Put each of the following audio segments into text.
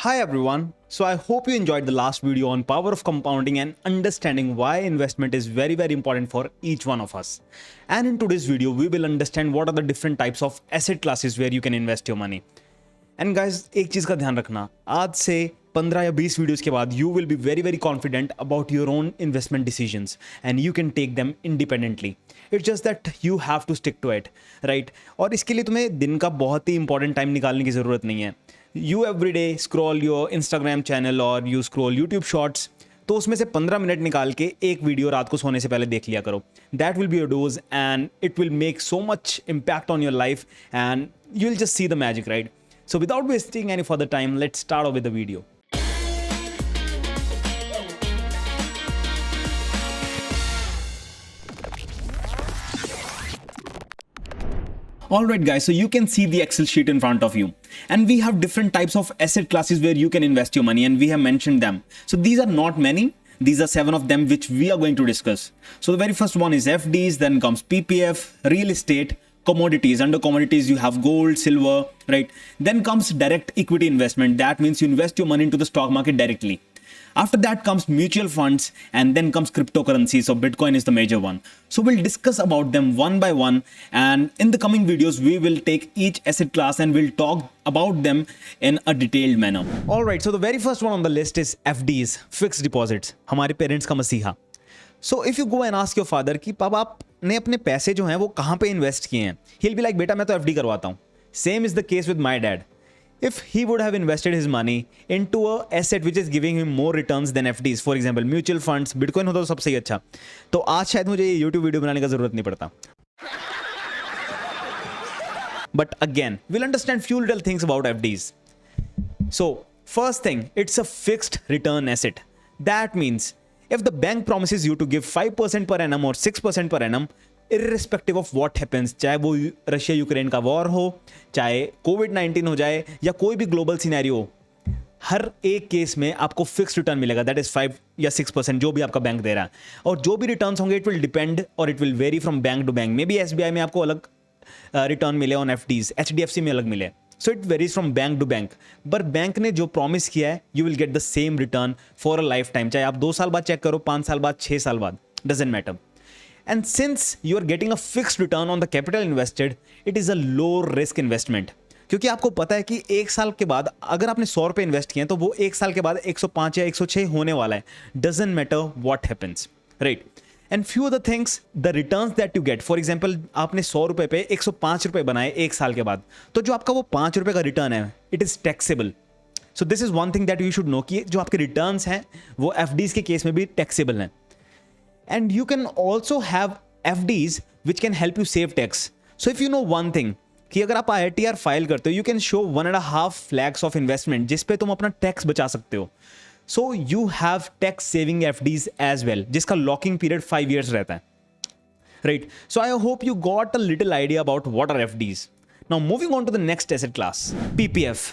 Hi everyone. So I hope you enjoyed the last video on power of compounding and understanding why investment is very important for each one of us. And in today's video we will understand what are the different types of asset classes where you can invest your money. And guys, एक चीज का ध्यान रखना, आज से 15 या 20 videos के बाद you will be very confident about your own investment decisions and you can take them independently. It's just that you have to stick to it, right? और इसके लिए तुम्हें दिन का बहुत ही इंपॉर्टेंट टाइम निकालने की ज़रूरत नहीं है. You every day scroll your Instagram channel और you scroll YouTube shorts, तो उसमें से 15 मिनट निकाल के एक वीडियो रात को सोने से पहले देख लिया करो. That will be your dose and it will make so much impact on your life and you'll just see the magic, right? So without wasting any further time, let's start off with the video. Alright guys, so you can see the Excel sheet in front of you and we have different types of asset classes where you can invest your money and we have mentioned them. So these are not many, these are 7 of them which we are going to discuss. So the very first one is FDs, then comes PPF, real estate, commodities. Under commodities you have gold, silver, right? Then comes direct equity investment. That means you invest your money into the stock market directly. After that comes mutual funds and then comes cryptocurrency. So Bitcoin is the major one. So we'll discuss about them one by one and in the coming videos we will take each asset class and we'll talk about them in a detailed manner. Alright, so the very first one on the list is FDs, fixed deposits. हमारे parents का मसीहा. So if you go and ask your father कि पापा आपने अपने पैसे जो हैं वो कहाँ पे इन्वेस्ट किए हैं, he'll be like बेटा मैं तो FD करवाता हूँ. Same is the case with my dad. If he would have invested his money into a asset which is giving him more returns than FDs, for example mutual funds, Bitcoin होता तो सबसे ही अच्छा, तो आज शायद मुझे ये YouTube वीडियो बनाने का जरूरत नहीं पड़ता. But again, we'll understand few little things about FDs. So first thing, it's a fixed return asset. That means if the bank promises you to give 5% per annum or 6% per annum, irrespective of what happens, चाहे वो Russia Ukraine का war हो, चाहे कोविड-19 हो जाए या कोई भी ग्लोबल सिनेरियो हो, हर एक केस में आपको फिक्स रिटर्न मिलेगा. दैट इज 5 या 6% जो भी आपका बैंक दे रहा है. और जो भी रिटर्न्स होंगे इट विल डिपेंड और it will vary from bank to bank. May be SBI में आपको अलग रिटर्न मिले ऑन FDs, HDFC में अलग मिले. So it varies from bank to bank. पर बैंक ने जो प्रॉमिस किया है you will get the same return for a lifetime. चाहे आप 2 साल बाद चेक करो, 5 साल बाद, 6 साल बाद, doesn't matter. And since you are getting a fixed return on the capital invested, it is a low risk investment. क्योंकि आपको पता है कि 1 साल के बाद अगर आपने 100 रुपए इन्वेस्ट किए हैं तो वो 1 साल के बाद 105 या 106 होने वाला है. Doesn't matter what happens, right? And few other things, the returns that you get, for example, आपने 100 रुपए पे 105 रुपए बनाए 1 साल के बाद, तो जो आपका वो 5 रुपए का रिटर्न है, it is taxable. So this is one thing that you should know कि जो आपके रिटर्न्स हैं वो FDs के केस में भी taxable हैं. And you can also have FDs which can help you save tax. So if you know one thing कि अगर आप IRTR फाइल करते हो, you can show 1.5 lakhs of investment जिस पे तुम अपना टैक्स बचा सकते हो. So you have tax saving FDs as well, जिसका locking period 5 years रहता है, right? So I hope you got a little idea about what are FDs. Now moving on to the next asset class, PPF,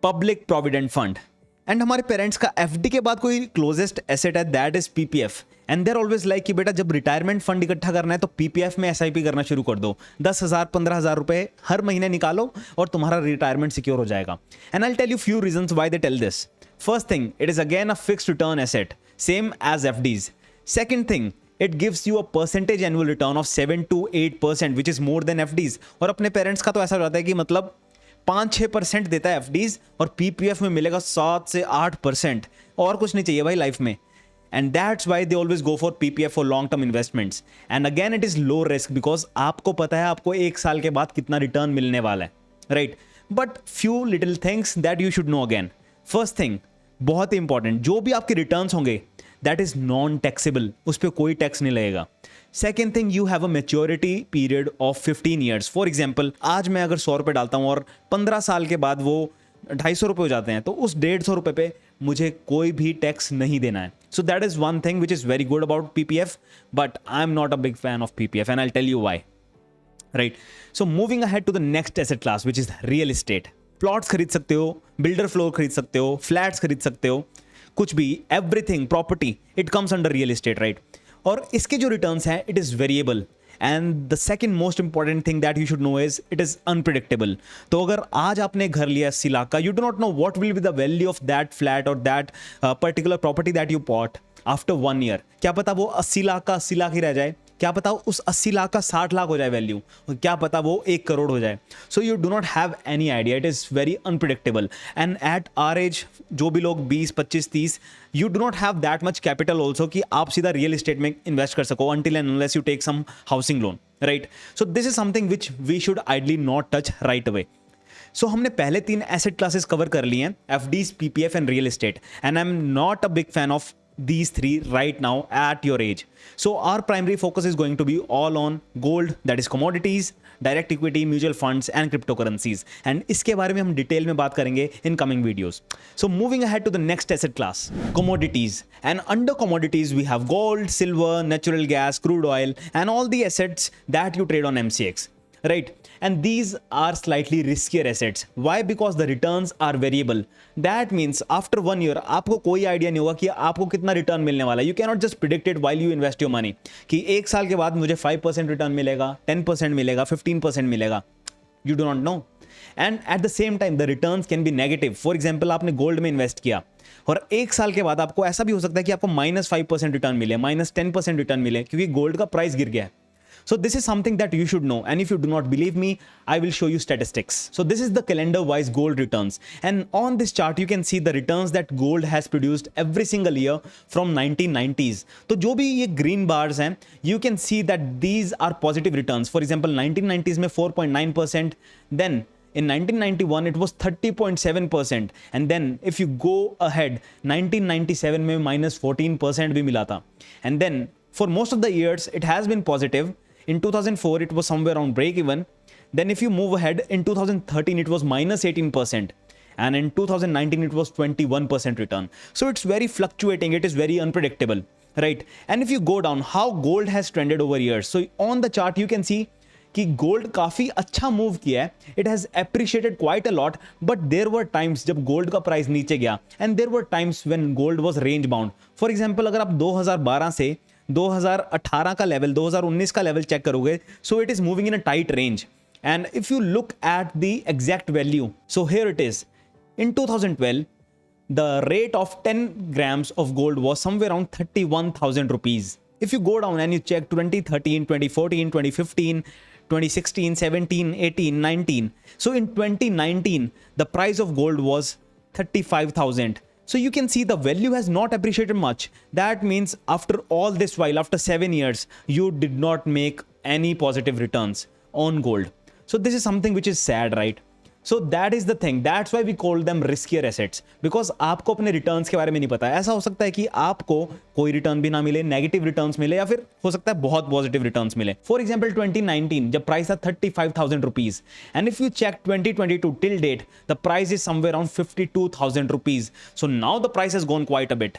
Public Provident Fund. And हमारे parents का FD के बाद कोई closest asset है, that is PPF. And there always like कि बेटा जब retirement fund इकट्ठा करना है तो PPF में SIP करना शुरू कर दो. 10,000 15,000 रुपए हर महीने निकालो और तुम्हारा रिटायरमेंट सिक्योर हो जाएगा. And I tell you few reasons why they tell this. First thing, it is again a fixed return asset, same as FDs. Second thing, it gives you a percentage annual return of 7 to 8%, which is more than FDs. और अपने parents का तो ऐसा रहता है कि मतलब 5-6% देता है FDs और PPF में मिलेगा 7 से 8%. और कुछ नहीं चाहिए भाई लाइफ में. And that's why they always go for PPF for long term investments. And again it is low risk because आपको पता है आपको 1 साल के बाद कितना रिटर्न मिलने वाला है, right? But few little things that you should know again. First thing, बहुत ही इंपॉर्टेंट, जो भी आपके रिटर्न्स होंगे दैट इज नॉन टैक्सेबल, उस पर कोई टैक्स नहीं लगेगा. Second thing, you have a maturity period of 15 years. For example, आज मैं अगर 100 रुपये डालता हूँ और 15 साल के बाद वो 250 रुपये हो जाते हैं तो उस 150 रुपये पे मुझे कोई भी टैक्स नहीं देना है. So that is one thing which is very good about PPF, but I am not a big fan of PPF and I tell you why, right? So moving ahead to the next asset class which is real estate. Plots खरीद सकते हो, builder floor खरीद सकते हो, flats खरीद सकते हो, कुछ भी, everything property, it comes under real estate, right? और इसके जो रिटर्न्स हैं it is variable and the second most important thing that you should know is it is unpredictable. तो अगर आज आपने घर लिया 80 लाख का, you do not know what will be the value of that flat और that particular property that you bought after 1 year. क्या पता वो 80 लाख का 80 लाख ही रह जाए, क्या पता उस 80 लाख का 60 लाख हो जाए वैल्यू, क्या पता वो 1 करोड़ हो जाए. So you do not have any idea, it is very unpredictable. And at our age, जो भी लोग 20, 25, 30, you do not have that much capital also कि आप सीधा रियल एस्टेट में इन्वेस्ट कर सको until and unless you take some housing loan, right? So this is something which we should ideally not touch right away. So हमने पहले 3 asset classes cover कर लिए हैं, FDs, PPF and real estate, and I am not a big fan of these 3 right now at your age. So our primary focus is going to be all on gold, that is commodities, direct equity, mutual funds and cryptocurrencies, and इसके बारे में हम detail में बात करेंगे in coming videos. So moving ahead to the next asset class, commodities. And under commodities we have gold, silver, natural gas, crude oil and all the assets that you trade on MCX, right? And these are slightly riskier assets. Why? Because the returns are variable. That means after 1 year आपको कोई idea नहीं होगा कि आपको कितना return मिलने वाला है. You cannot just predict it while you invest your money कि 1 साल के बाद मुझे 5% रिटर्न मिलेगा, 10% मिलेगा, 15% मिलेगा. You do not know. And at the same time the returns can be negative. For example, आपने गोल्ड में इन्वेस्ट किया और 1 साल के बाद आपको ऐसा भी हो सकता है कि आपको -5% रिटर्न मिले, -10% रिटर्न मिले, क्योंकि गोल्ड का प्राइस गिर गया है. So this is something that you should know, and if you do not believe me, I will show you statistics. So this is the calendar wise gold returns, and on this chart you can see the returns that gold has produced every single year from 1990s. तो जो भी ये green bars हैं, you can see that these are positive returns. For example, 1990s में 4.9%, then in 1991 it was 30.7%, and then if you go ahead 1997 में -14% भी मिला था, and then for most of the years it has been positive. In 2004 it was somewhere around break even. Then if you move ahead, in 2013 it was -18%, and in 2019 it was 21% return. So it's very fluctuating, it is very unpredictable, right? And if you go down how gold has trended over years, so on the chart you can see कि gold काफ़ी अच्छा move किया है, it has appreciated quite a lot, but there were times जब gold का price नीचे गया, and there were times when gold was range bound. For example, अगर आप 2012 से 2018 का लेवल, 2019 का लेवल चेक करोगे, so it is moving in a tight range. And if you look at the exact value, so here it is. In 2012, the rate of 10 grams of gold was somewhere around 31,000 rupees. If you go down and you check 2013, 2014, 2015, 2016, 17, 18, 19. So in 2019, the price of gold was 35,000. So you can see the value has not appreciated much. That means after all this while, after 7 years, you did not make any positive returns on gold. So this is something which is sad, right? So that is the thing. That's why we call them riskier assets. Because आपको अपने returns के बारे में नहीं पता है. ऐसा हो सकता है कि आपको कोई रिटर्न भी ना मिले, नेगेटिव रिटर्न्स मिले, या फिर हो सकता है बहुत पॉजिटिव रिटर्न्स मिले. फॉर एग्जाम्पल 2019 जब प्राइस था 35,000 rupees, and if you check 2022 till date, the price is somewhere around 52,000 rupees. So now the price has gone quite a bit.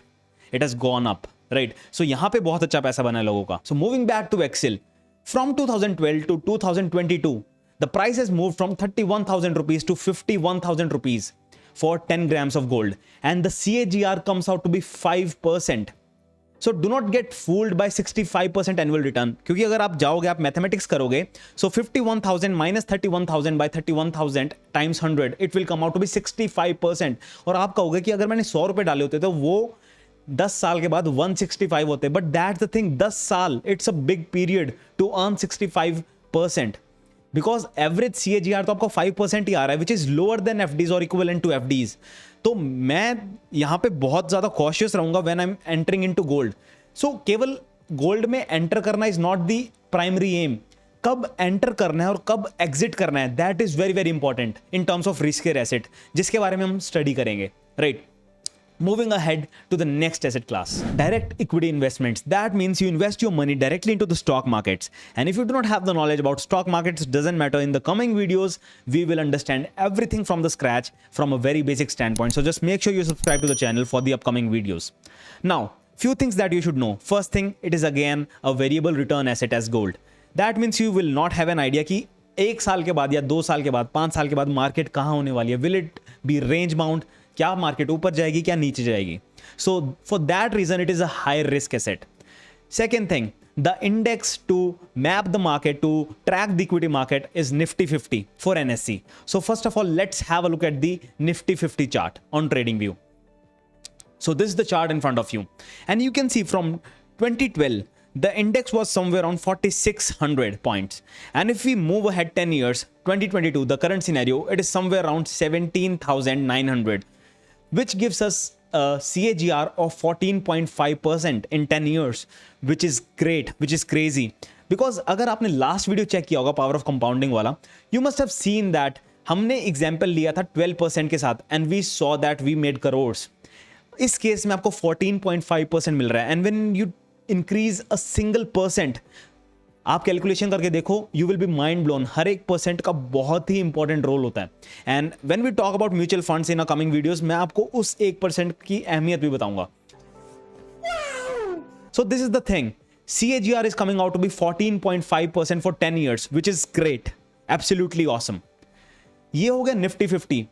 It has gone up, right? So यहाँ पे बहुत अच्छा पैसा बना है लोगों का. So moving back to Excel, from 2012 to 2022, the price has moved from 31,000 rupees to 51,000 rupees for 10 grams of gold, and the CAGR comes out to be 5%. So do not get fooled by 65% annual return, क्योंकि अगर आप जाओगे, आप mathematics करोगे, so 51,000 minus 31,000 by 31,000 times 100, it will come out to be 65%. और आप कहोगे कि अगर मैंने 100 रुपए डाले होते तो वो 10 साल के बाद 165 होते. बट दैट्स द थिंग, 10 साल, it's a big period to earn 65%. Because average CAGR तो आपको 5% ही आ रहा है, which is lower than FDs और इक्विवेलेंट टू FDs. तो मैं यहाँ पे बहुत ज्यादा कॉशियस रहूंगा when I am entering into gold. So केवल गोल्ड में एंटर करना is not the primary aim. कब एंटर करना है और कब एग्जिट करना है, that is very very important in terms of riskier asset, जिसके बारे में हम स्टडी करेंगे, right? Moving ahead to the next asset class, direct equity investments. That means you invest your money directly into the stock markets. And if you do not have the knowledge about stock markets, doesn't matter. In the coming videos, we will understand everything from the scratch from a very basic standpoint. So just make sure you subscribe to the channel for the upcoming videos. Now, few things that you should know. First thing, it is again a variable return asset as gold. That means you will not have an idea कि 1 साल के बाद या 2 साल के बाद, 5 साल के बाद मार्केट कहाँ होने वाली है. Will it be range bound? क्या मार्केट ऊपर जाएगी, क्या नीचे जाएगी? So for that reason it is a high risk asset. Second thing, The index to map the market, to track the equity market, is Nifty 50 for NSE. So first of all, let's have a look at the Nifty 50 chart on TradingView. So this is the chart in front of you, and you can see from 2012 the index was somewhere around 4600 points, and if we move ahead 10 years, 2022, the current scenario, it is somewhere around 17900, which gives us a CAGR of 14.5% in 10 years, which is great, which is crazy. Because अगर आपने last video check किया होगा power of compounding वाला, you must have seen that हमने example लिया था 12% के साथ, and we saw that we made crores. इस केस में आपको 14.5% मिल रहा है, and when you increase a single percent, आप कैलकुलेशन करके देखो, you will be mind blown. हर एक परसेंट का बहुत ही इंपॉर्टेंट रोल होता है. And when we talk about mutual funds in a coming videos, मैं आपको उस 1% की अहमियत भी बताऊंगा. So this is the thing, CAGR is coming out to be 14.5% for 10 years, which is great, absolutely awesome. ये हो गया निफ्टी 50.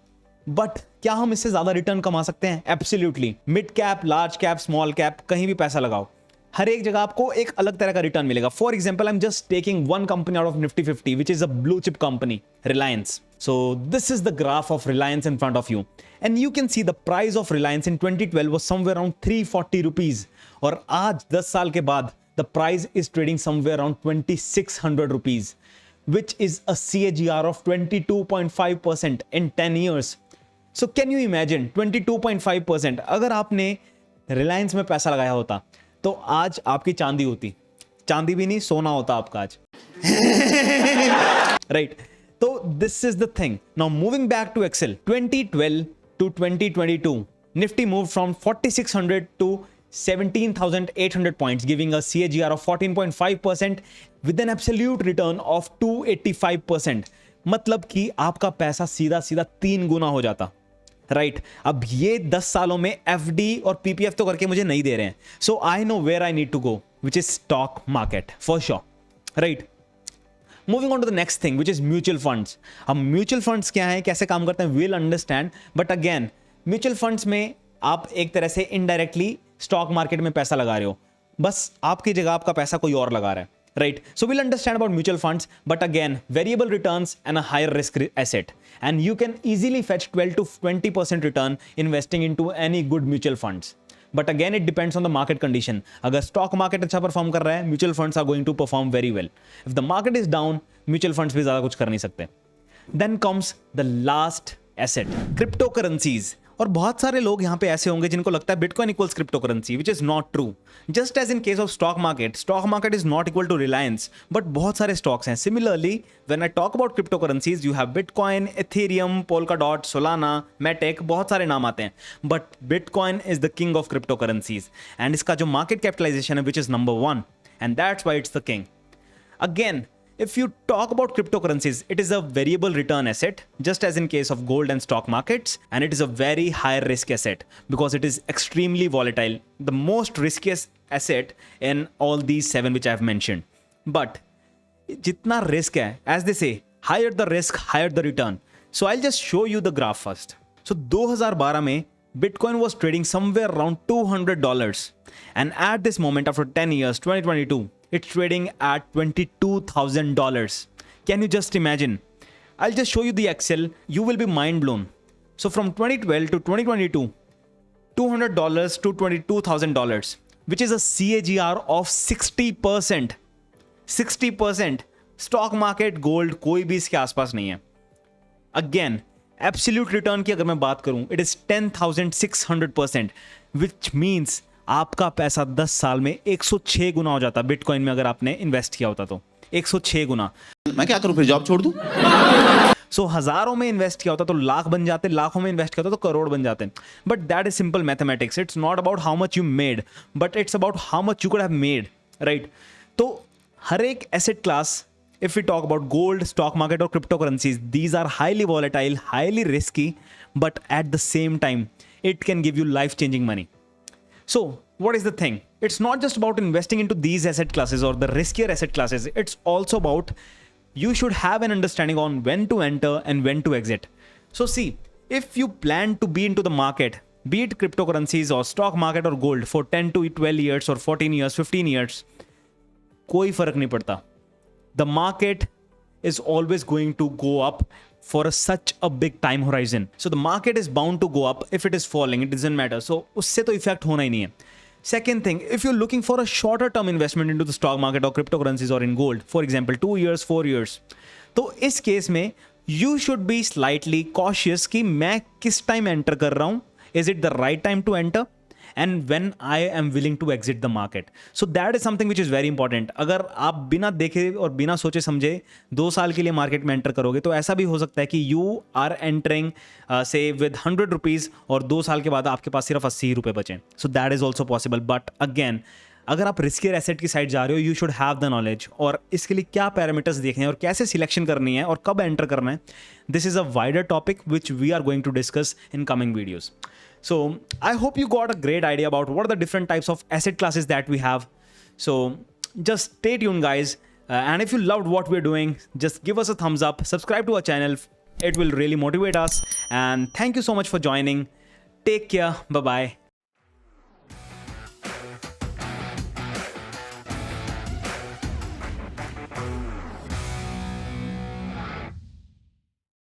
बट क्या हम इससे ज्यादा रिटर्न कमा सकते हैं? Absolutely. Mid cap, large cap, small cap, कहीं भी पैसा लगाओ, हर एक जगह आपको एक अलग तरह का रिटर्न मिलेगा. For example, I am just taking one company out of Nifty 50, which is a blue chip company, Reliance. So this is the graph of Reliance in front of you, and you can see the price of Reliance in 2012 was somewhere around 340 rupees, और आज 10 साल के बाद the price is trading somewhere around 2600 rupees, which is a CAGR of 22.5% in 10 years. So can you imagine 22.5%? अगर आपने रिलायंस में पैसा लगाया होता तो आज आपकी चांदी होती. चांदी भी नहीं, सोना होता आपका आज. राइट. तो this is the thing. Now moving back to Excel, 2012 to 2022, Nifty moved from 4600 to 17,800 points, giving a CAGR of 14.5% with an absolute return of 285%. मतलब कि आपका पैसा सीधा सीधा 3 गुना हो जाता. राइट. अब ये 10 सालों में FD और PPF तो करके मुझे नहीं दे रहे हैं. So I know where I need to go, which is stock market for sure. Right. Moving on to the next thing, which is mutual funds. अब म्यूचुअल फंड्स क्या है, कैसे काम करते हैं, will understand. But again, mutual funds में आप एक तरह से इनडायरेक्टली स्टॉक मार्केट में पैसा लगा रहे हो, बस आपकी जगह आपका पैसा कोई और लगा रहा है. Right. So we'll understand about mutual funds, but again, variable returns and a higher risk asset. And you can easily fetch 12 to 20% return investing into any good mutual funds. But again, it depends on the market condition. अगर stock market अच्छा perform कर रहा है, mutual funds are going to perform very well. If the market is down, mutual funds भी ज़्यादा कुछ कर नहीं सकते. Then comes the last asset, cryptocurrencies. और बहुत सारे लोग यहाँ पे ऐसे होंगे जिनको लगता है bitcoin equals crypto currency, which is not true. Just as in case of stock market is not equal to Reliance, but बहुत सारे स्टॉक्स हैं. Similarly when I talk about crypto currencies, you have bitcoin, Ethereum, Polkadot, Solana, Matic, बहुत सारे नाम आते हैं. But bitcoin is the king of crypto currencies, and इसका जो मार्केट कैपिटलाइजेशन है which is number 1, and that's why it's the king. Again, if you talk about cryptocurrencies, it is a variable return asset, just as in case of gold and stock markets, and it is a very high risk asset because it is extremely volatile, the most riskiest asset in all these 7 which I have mentioned. But jitna risk hai, as they say, higher the risk, higher the return. So I'll just show you the graph first. So 2012 mein Bitcoin was trading somewhere around $200, and at this moment, after 10 years, 2022, it's trading at $22,000. Can you just imagine? I'll just show you the Excel. You will be mind blown. So from 2012 to 2022, $200 to $22,000, which is a CAGR of 60%. 60%. Stock market, gold, कोई भी इसके आसपास नहीं है. Again, absolute return की अगर मैं बात करूं, it is 10,600%, which means आपका पैसा 10 साल में 106 गुना हो जाता. बिटकॉइन में अगर आपने इन्वेस्ट किया होता तो 106 गुना. मैं क्या करूं, फिर जॉब छोड़ दूं? सो हजारों में इन्वेस्ट किया होता तो लाख बन जाते, लाखों में इन्वेस्ट किया होता तो करोड़ बन जाते. But that is simple mathematics. It's not about how much you made, but it's about how much you could have made. Right. तो हर एक asset class, if we talk about gold, stock market or cryptocurrencies, these are highly volatile, highly risky, but at the same time, it can give you life-changing money. So, what is the thing? It's not just about investing into these asset classes or the riskier asset classes. It's also about you should have an understanding on when to enter and when to exit. So see, if you plan to be into the market, be it cryptocurrencies or stock market or gold for 10 to 12 years or 14 years, 15 years, कोई फर्क नहीं पड़ता. The market is always going to go up for such a big time horizon. So the market is bound to go up. If it is falling, it doesn't matter. So उससे तो effect होना ही नहीं है. Second thing, if you're looking for a shorter term investment into the stock market or cryptocurrencies or in gold, for example, 2 years, 4 years, तो इस केस में you should be slightly cautious कि मैं किस टाइम एंटर कर रहा हूँ. Is it the right time to enter? And when I am willing to exit the market. So that is something which is very important. अगर आप बिना देखे और बिना सोचे समझे 2 साल के लिए मार्केट में एंटर करोगे तो ऐसा भी हो सकता है कि यू आर एंटरिंग से विद 100 रुपीज़ और 2 साल के बाद आपके पास सिर्फ 80 रुपये बचें. सो that is also possible. But again, अगर आप रिस्कियर एसेट की साइड जा रहे हो, you should have the knowledge. और इसके लिए क्या पैरामीटर्स देखने हैं और कैसे सिलेक्शन करनी है और कब एंटर करना है, this is a wider topic which we are going to discuss in coming videos. So I hope you got a great idea about what are the different types of asset classes that we have. So just stay tuned, guys. And if you loved what we're doing, just give us a thumbs up, subscribe to our channel. It will really motivate us. And thank you so much for joining. Take care. Bye-bye.